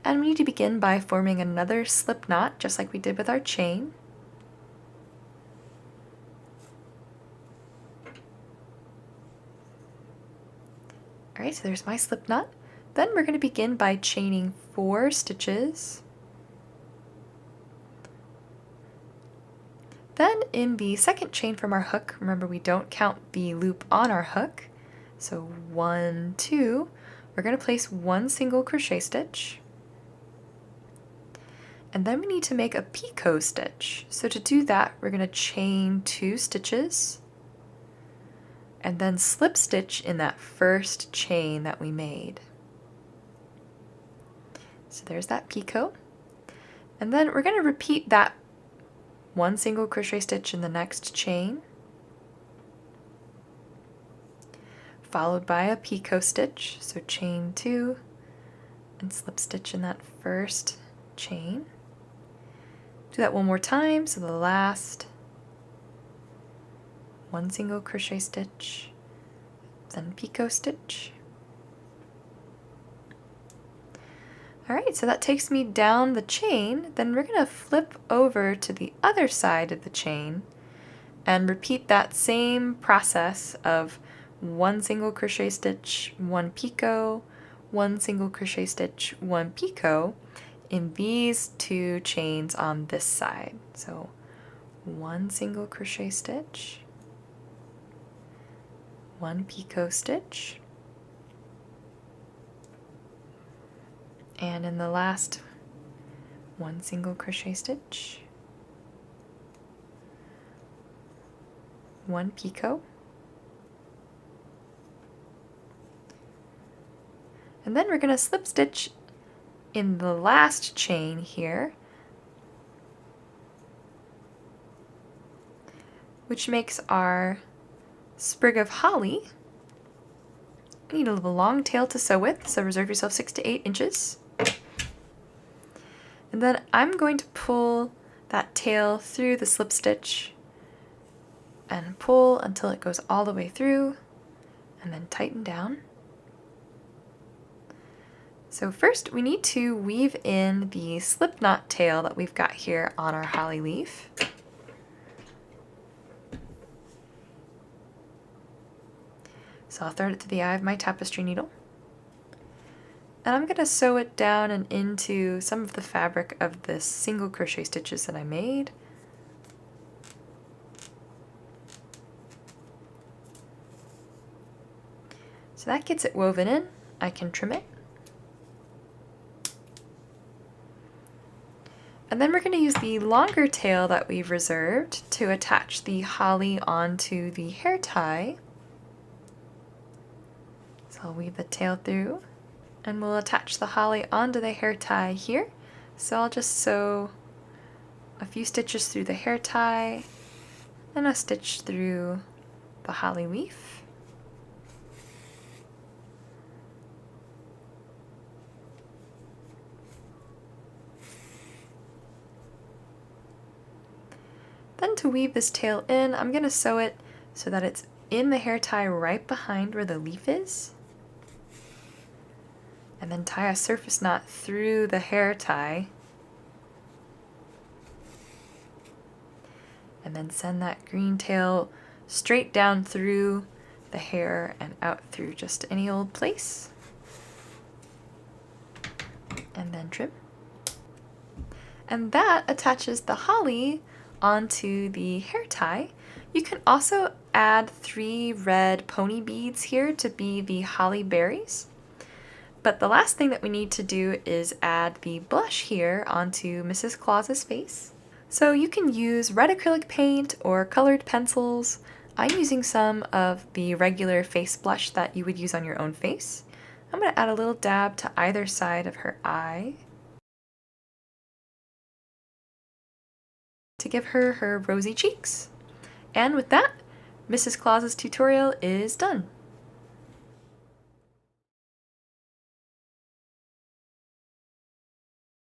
and we need to begin by forming another slip knot, just like we did with our chain. Alright, so there's my slip knot. Then we're going to begin by chaining 4 stitches. Then in the second chain from our hook, remember we don't count the loop on our hook, so 1, 2, we're going to place 1 single crochet stitch. And then we need to make a picot stitch. So to do that, we're going to chain 2 stitches and then slip stitch in that first chain that we made. So there's that picot. And then we're going to repeat that 1 single crochet stitch in the next chain, followed by a picot stitch, so chain 2 and slip stitch in that first chain. Do that one more time, so the last 1 single crochet stitch, then picot stitch. Alright, so that takes me down the chain. Then we're going to flip over to the other side of the chain and repeat that same process of 1 single crochet stitch, 1 picot, 1 single crochet stitch, 1 picot in these 2 chains on this side. So 1 single crochet stitch, 1 picot stitch, and in the last 1 single crochet stitch, 1 picot. And then we're going to slip stitch in the last chain here, which makes our sprig of holly. You need a little long tail to sew with, so reserve yourself 6 to 8 inches. And then I'm going to pull that tail through the slip stitch and pull until it goes all the way through, and then tighten down. So first we need to weave in the slip knot tail that we've got here on our holly leaf. So I'll thread it to the eye of my tapestry needle. And I'm going to sew it down and into some of the fabric of the single crochet stitches that I made. So that gets it woven in. I can trim it. And then we're going to use the longer tail that we've reserved to attach the holly onto the hair tie. So I'll weave the tail through, and we'll attach the holly onto the hair tie here. So I'll just sew a few stitches through the hair tie and a stitch through the holly leaf. Then to weave this tail in, I'm going to sew it so that it's in the hair tie right behind where the leaf is. And then tie a surface knot through the hair tie. And then send that green tail straight down through the hair and out through just any old place. And then trim. And that attaches the holly onto the hair tie. You can also add 3 red pony beads here to be the holly berries. But the last thing that we need to do is add the blush here onto Mrs. Claus's face. So you can use red acrylic paint or colored pencils. I'm using some of the regular face blush that you would use on your own face. I'm going to add a little dab to either side of her eye to give her her rosy cheeks. And with that, Mrs. Claus's tutorial is done.